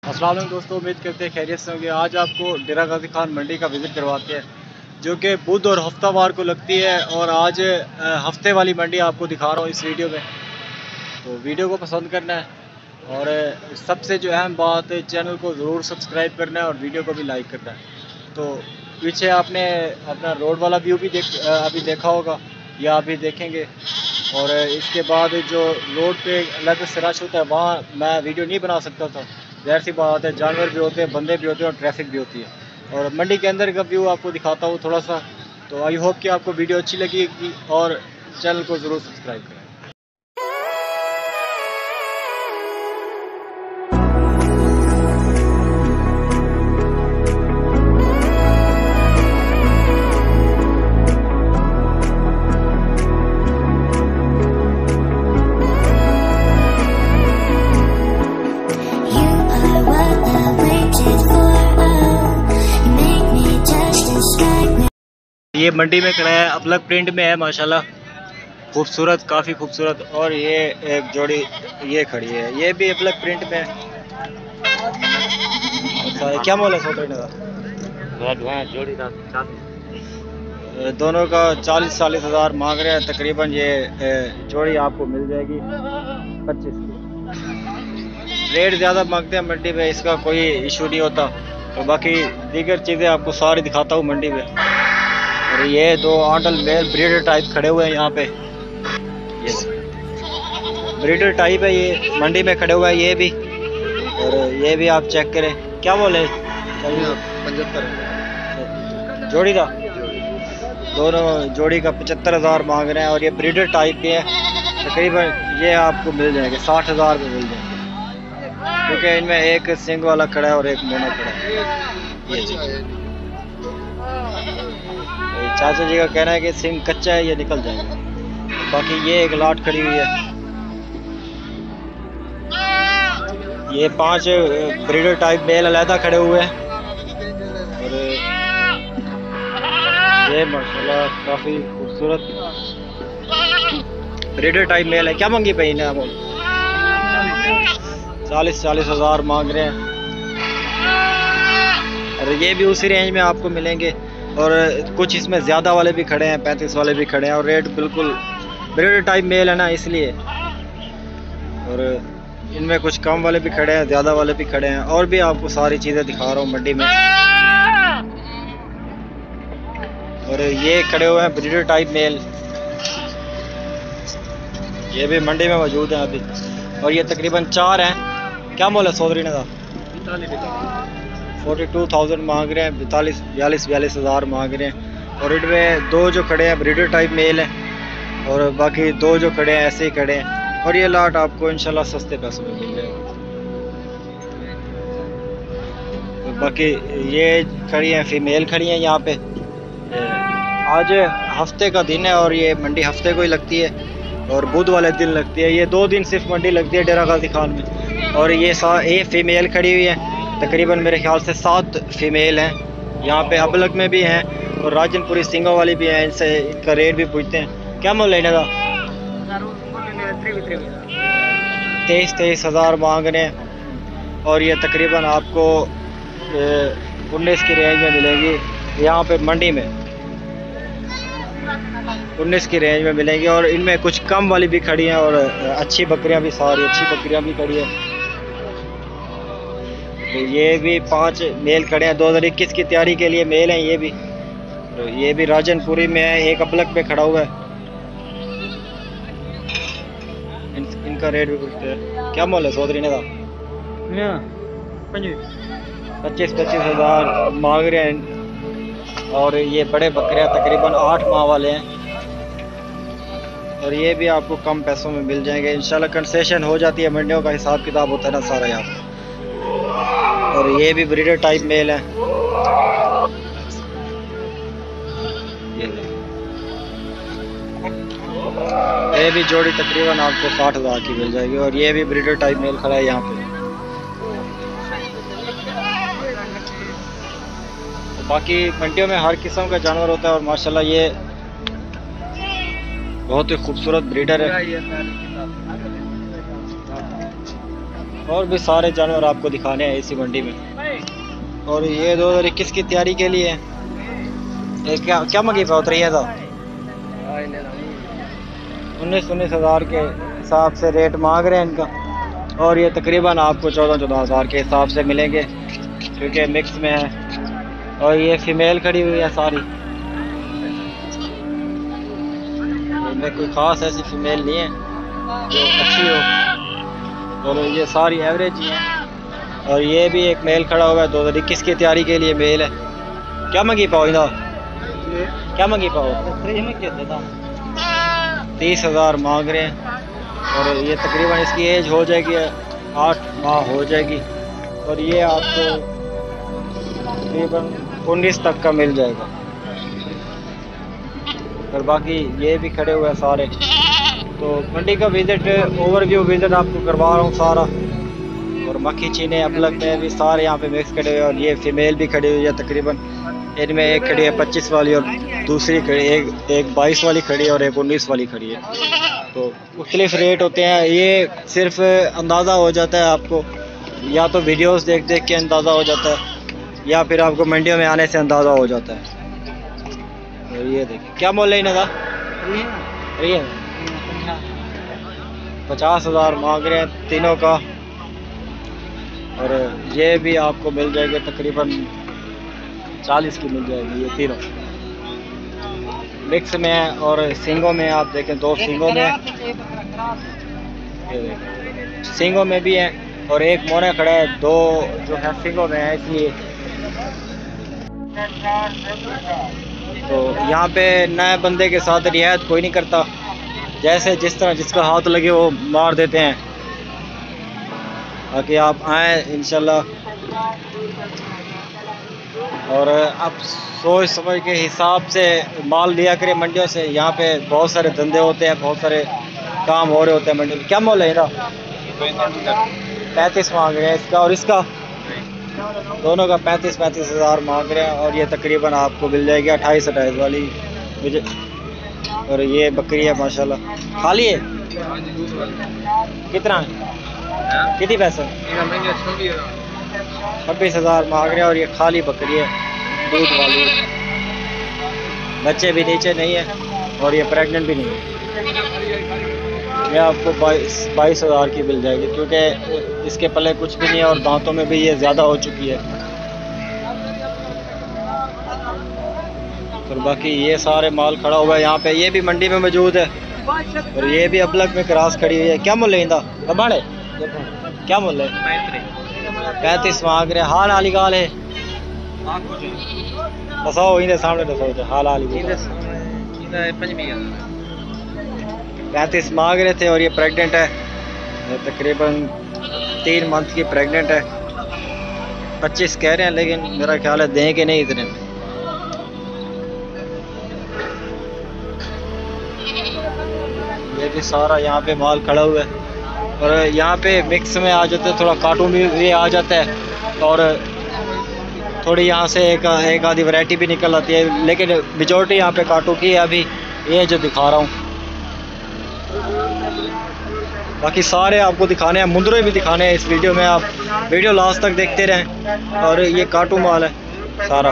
अस्सलाम वालेकुम दोस्तों, उम्मीद करते हैं खैरियत से होंगे। आज आपको डेरा गाजी खान मंडी का विज़िट करवाते हैं जो कि बुध और हफ्तावार को लगती है। और आज हफ्ते वाली मंडी आपको दिखा रहा हूँ इस वीडियो में, तो वीडियो को पसंद करना है। और सबसे जो अहम बात है, चैनल को ज़रूर सब्सक्राइब करना है और वीडियो को भी लाइक करना है। तो पीछे आपने अपना रोड वाला व्यू भी अभी देखा होगा या अभी देखेंगे। और इसके बाद जो रोड पे अलग से रश होता है वहाँ मैं वीडियो नहीं बना सकता था, ज़ाहिर सी बात है, जानवर भी होते हैं, बंदे भी होते हैं और ट्रैफिक भी होती है। और मंडी के अंदर का व्यू आपको दिखाता हूँ थोड़ा सा। तो आई होप कि आपको वीडियो अच्छी लगेगी और चैनल को ज़रूर सब्सक्राइब करें। ये मंडी में खड़ा है, अपलक प्रिंट में है माशाल्लाह, खूबसूरत, काफ़ी खूबसूरत। और ये एक जोड़ी ये खड़ी है, ये भी अपलक प्रिंट में है। अच्छा, क्या मोल है सोतरे का? जोड़ी का दोनों का 40-40 हज़ार मांग रहे हैं तकरीबन। ये जोड़ी आपको मिल जाएगी 25 की। रेट ज़्यादा मांगते हैं मंडी में, इसका कोई इशू नहीं होता। तो बाकी दीगर चीज़ें आपको सारी दिखाता हूँ मंडी में। और ये दो आंडल मेल ब्रीडर टाइप खड़े हुए हैं यहाँ पे, ये ब्रीडर टाइप है, ये मंडी में खड़े हुए हैं ये भी। और ये भी आप चेक करें, क्या बोले 75 जोड़ी का? दोनों जोड़ी का 75 हज़ार मांग रहे हैं। और ये ब्रीडर टाइप के हैं, तकरीबन ये आपको मिल जाएंगे 60 हज़ार में मिल जाएंगे, क्योंकि इनमें एक सिंग वाला खड़ा है और एक मोना खड़ा है। ये जी चाचा जी का कहना है कि सिंग कच्चा है, ये निकल जाएगा। बाकी ये एक लाट खड़ी हुई है, ये 5 ब्रीडर टाइप मेल अलहदा खड़े हुए हैं। और ये माशाल्लाह काफ़ी खूबसूरत ब्रीडर टाइप मेल है। क्या मांगी पे इन्हें? आप 40-40 हज़ार मांग रहे हैं। और ये भी उसी रेंज में आपको मिलेंगे। और कुछ इसमें ज़्यादा वाले भी खड़े हैं, 35 वाले भी खड़े हैं। और रेट बिल्कुल ब्रीडर टाइप मेल है ना, इसलिए। और इनमें कुछ कम वाले भी खड़े हैं, ज़्यादा वाले भी खड़े हैं। और भी आपको सारी चीज़ें दिखा रहा हूँ मंडी में। और ये खड़े हुए हैं ब्रीडर टाइप मेल, ये भी मंडी में मौजूद हैं अभी। और ये तकरीबन 4 हैं। क्या मोल है सोदरी ने का? 42,000 मांग रहे हैं, 42 हज़ार मांग रहे हैं। और इनमें 2 जो खड़े हैं ब्रीडर टाइप मेल हैं, और बाकी 2 जो खड़े हैं ऐसे ही खड़े हैं। और ये लाट आपको इंशाल्लाह सस्ते पैसों में मिल जाएगा। तो बाकी ये खड़ी हैं, फीमेल खड़ी हैं यहाँ पे। आज हफ्ते का दिन है और ये मंडी हफ्ते को ही लगती है और बुध वाले दिन लगती है। ये 2 दिन सिर्फ मंडी लगती है डेरा गाजी खान में। और ये फीमेल खड़ी हुई है, तकरीबन मेरे ख्याल से 7 फीमेल हैं। यहाँ पे अबलक में भी हैं और राजनपुरी सिंगों वाली भी हैं। इनसे इनका रेट भी पूछते हैं। क्या मोल लेने का? 23 हज़ार मांग रहे हैं। और ये तकरीबन आपको 19 की रेंज में मिलेंगी यहाँ पे मंडी में, 19 की रेंज में मिलेंगी। और इनमें कुछ कम वाली भी खड़ी हैं और अच्छी बकरियाँ भी, सारी अच्छी बकरियाँ भी खड़ी हैं। तो ये भी 5 मेल खड़े हैं, 2021 की तैयारी के लिए मेल हैं ये भी। तो ये भी राजनपुरी में है, एक अपलक पे खड़ा हुआ है। इनका रेट भी पूछते हैं। क्या मोल है सोदरी ने का? 25 हज़ार मांग रहे हैं। और ये बड़े बकरियाँ तकरीबन 8 माह वाले हैं। और ये भी आपको कम पैसों में मिल जाएंगे इंशाल्लाह। कंसेशन हो जाती है, मंडियों का हिसाब किताब होता है ना सारा यहाँ। और ये भी ब्रीडर टाइप मेल है, ये भी जोड़ी तकरीबन आपको 60 हज़ार की मिल जाएगी। और ये भी ब्रीडर टाइप मेल खड़ा है यहाँ पे। तो बाकी मंडियों में हर किस्म का जानवर होता है और माशाल्लाह ये बहुत ही खूबसूरत ब्रीडर है। और भी सारे जानवर आपको दिखाने हैं इसी मंडी में। और ये 2021 की तैयारी के लिए ये क्या क्या मंगी पे उतरी है? 19 हज़ार के हिसाब से रेट मांग रहे हैं इनका। और ये तकरीबन आपको 14 हज़ार के हिसाब से मिलेंगे क्योंकि मिक्स में है। और ये फीमेल खड़ी हुई है सारी, इनमें कोई ख़ास ऐसी फीमेल नहीं है जो अच्छी हो। और ये सारी एवरेज ही है। और ये भी एक मेल खड़ा हुआ है 2021 की तैयारी के लिए मेल है। क्या मंगी पाओ इधर? क्या मंगी पाओ? 30 हज़ार मांग रहे हैं। और ये तकरीबन इसकी एज हो जाएगी 8 माह हो जाएगी। और ये आपको तकरीबन 19 तक का मिल जाएगा। और बाकी ये भी खड़े हुए हैं सारे। तो मंडी का विज़िट ओवरव्यू विज़िट आपको करवा रहा हूँ सारा। और मक्खी चीने अपलग में भी सारे यहाँ पे मिक्स खड़े हुए हैं। और ये फीमेल भी खड़ी हुई है तकरीबन। इनमें एक खड़ी है 25 वाली और दूसरी खड़ी एक 22 वाली खड़ी है और एक 19 वाली खड़ी है। तो मुख्तलिफ रेट होते हैं। ये सिर्फ अंदाज़ा हो जाता है आपको, या तो वीडियोस देख देख के अंदाज़ा हो जाता है या फिर आपको मंडियों में आने से अंदाज़ा हो जाता है। और ये देखिए क्या मोल है इनका? 50 हज़ार मांग रहे हैं तीनों का। और ये भी आपको मिल जाएगी तकरीबन 40 की मिल जाएगी ये तीनों मिक्स में है। और सिंगों में आप देखें 2 सिंगों में, ये देखें सिंगों में भी है। और एक मोना खड़ा है, 2 जो है सिंगों में है इसलिए। तो यहाँ पे नए बंदे के साथ रियायत कोई नहीं करता, जैसे जिस तरह जिसका हाथ लगे वो मार देते हैं। ताकि आप आएँ इंशाल्लाह और आप सोच समझ के हिसाब से माल लिया करें मंडियों से। यहाँ पे बहुत सारे धंधे होते हैं, बहुत सारे काम हो रहे होते हैं मंडी में। क्या मोल है इधर? 35 मांग रहे हैं इसका और इसका, दोनों का 35 हज़ार मांग रहे हैं। और ये तकरीबन आपको मिल जाएगी 28 वाली। और ये बकरी है माशाल्लाह, खाली है। कितना है? कितनी पैसे? 26 हज़ार मांग रहे हैं। और ये खाली बकरी है, दूध वाली, बच्चे भी नीचे नहीं है और ये प्रेग्नेंट भी नहीं है। ये आपको 22 हज़ार की मिल जाएगी क्योंकि इसके पल्ले कुछ भी नहीं है और दांतों में भी ये ज़्यादा हो चुकी है। और बाकी ये सारे माल खड़ा हुआ है यहाँ पे। ये भी मंडी में मौजूद है। और ये भी अपलग में क्रॉस खड़ी हुई है। क्या मूल्य इंदा कबाड़े? क्या मूल्य है? 35 मांग रहे। हाल हाली गाल है दसाओ इनके सामने दसाओ हाल हाली 35 मांग रहे थे। और ये प्रेग्नेंट है, तकरीबन 3 मंथ की प्रेग्नेंट है। 25 कह रहे हैं लेकिन मेरा ख्याल है देंगे नहीं इतने। ये भी सारा यहाँ पे माल खड़ा हुआ है। और यहाँ पे मिक्स में आ जाते हैं, थोड़ा कार्टून भी आ जाता है। और थोड़ी यहाँ से एक आधी वैरायटी भी निकल आती है, लेकिन मेजॉरिटी यहाँ पे काटू की है अभी ये जो दिखा रहा हूँ। बाकी सारे आपको दिखाने हैं, मुंदरे भी दिखाने हैं इस वीडियो में। आप वीडियो लास्ट तक देखते रहें। और ये काटू माल है सारा।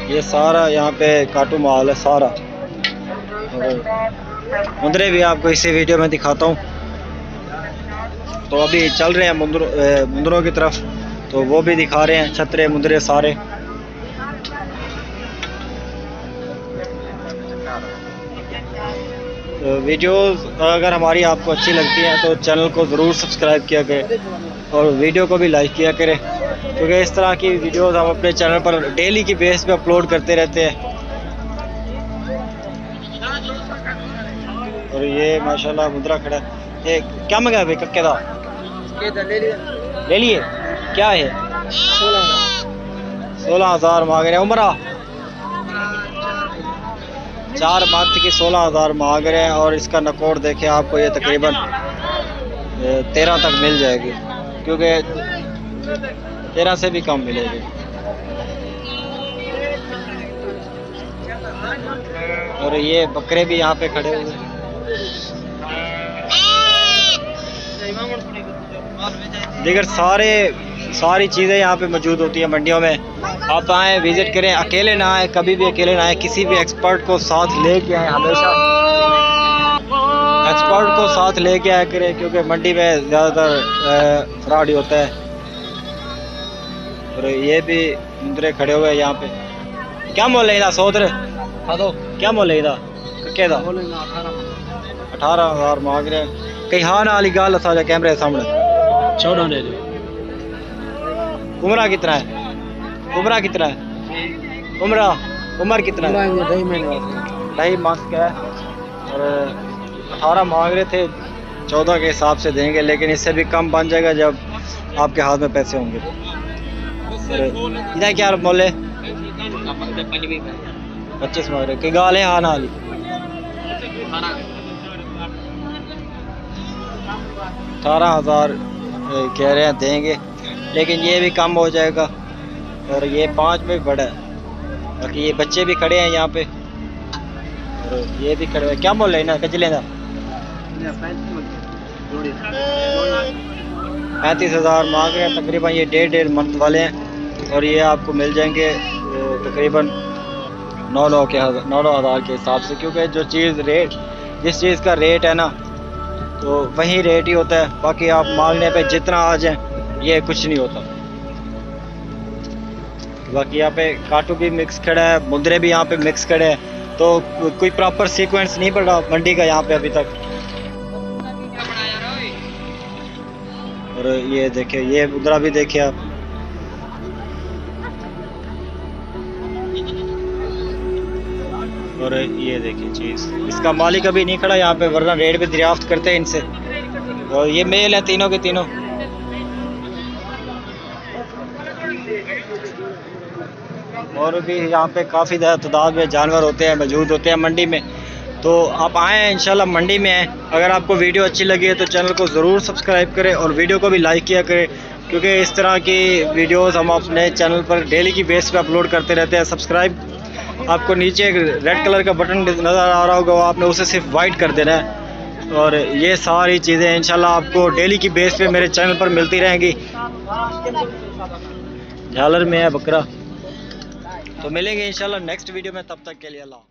ये सारा यहाँ पे काटू माल है सारा। मुंदरे भी आपको इसी वीडियो में दिखाता हूँ। तो अभी चल रहे हैं मुंदरों की तरफ, तो वो भी दिखा रहे हैं छतरे मुंदरे सारे। तो वीडियोस अगर हमारी आपको अच्छी लगती है तो चैनल को ज़रूर सब्सक्राइब किया करें और वीडियो को भी लाइक किया करें, क्योंकि इस तरह की वीडियोस हम अपने चैनल पर डेली की बेस पे अपलोड करते रहते हैं। और ये माशाल्लाह मुंदरा खड़ा है। ये क्या मंगा भाई कक्के का? ले लिए। क्या है? 16,000 मांग रहे हैं। उम्र 4 मंथ की 16,000 मांग रहे हैं। और इसका नकोर देखें आपको, ये तकरीबन 13 तक मिल जाएगी, क्योंकि 13 से भी कम मिलेगी। और ये बकरे भी यहाँ पे खड़े हुए हैं। दीगर सारी चीज़ें यहाँ पे मौजूद होती है मंडियों में। आप आएँ, विज़िट करें, अकेले ना आए, कभी भी अकेले ना आए, किसी भी एक्सपर्ट को साथ लेके आए, हमेशा एक्सपर्ट को साथ लेके आया करें, क्योंकि मंडी में ज़्यादातर फ्रॉड ही होता है। और ये भी मुंदरे खड़े हुए हैं यहाँ पे। क्या मोल है इधर? सोच रहे क्या मोल है इधर? क्या 18,000 मांग रहे हैं। कहीं हाँ ना वाली गाल साझा कैमरे सामने 14 ले लो। उम्र कितना है? उम्र कितना है? उम्र कितना है? 2.5 मांग का है। और 18 मांग रहे थे, 14 के हिसाब से देंगे, लेकिन इससे भी कम बन जाएगा जब आपके हाथ में पैसे होंगे। इधर क्या मोल है? 25 मांग रहे। कि गाल है हाँ ना वाली? 18,000 कह रहे हैं देंगे, लेकिन ये भी कम हो जाएगा। और ये 5 में बड़ा है। बाकी ये बच्चे भी खड़े हैं यहाँ पे, और ये भी खड़े हैं। क्या मोल है ना कचले ना? 35,000 मांग रहे हैं। तकरीबन ये 1.5 मंथ वाले हैं, और ये आपको मिल जाएंगे तकरीबन 9,000 के हिसाब से, क्योंकि जो जिस चीज़ का रेट है ना, तो वही रेट ही होता है। बाकी आप मांगने पे जितना आ जाए, ये कुछ नहीं होता। बाकी यहाँ पे काटू भी मिक्स खड़ा है, मुंदरे भी यहाँ पे मिक्स खड़े हैं, तो कोई प्रॉपर सीक्वेंस नहीं पड़ा मंडी का यहाँ पे अभी तक। और ये देखिए, ये मुद्रा भी देखिए आप। और ये देखिए चीज़, इसका मालिक अभी नहीं खड़ा यहाँ पे, वरना रेट भी दरियाफ्त करते हैं इनसे। और ये मेल है तीनों के तीनों। और भी यहाँ पे काफ़ी ज़्यादा तादाद में जानवर होते हैं, मौजूद होते हैं मंडी में। तो आप आएँ, इंशाल्लाह मंडी में आएँ। अगर आपको वीडियो अच्छी लगी है तो चैनल को ज़रूर सब्सक्राइब करें, और वीडियो को भी लाइक किया करें, क्योंकि इस तरह की वीडियोस हम अपने चैनल पर डेली की बेस पे अपलोड करते रहते हैं। सब्सक्राइब आपको नीचे एक रेड कलर का बटन नज़र आ रहा होगा, आपने उसे सिर्फ वाइट कर देना है। और ये सारी चीज़ें इंशाल्लाह आपको डेली की बेस पे मेरे चैनल पर मिलती रहेंगी। झालर में है बकरा। तो मिलेंगे इंशाल्लाह नेक्स्ट वीडियो में, तब तक के लिए अल्लाह।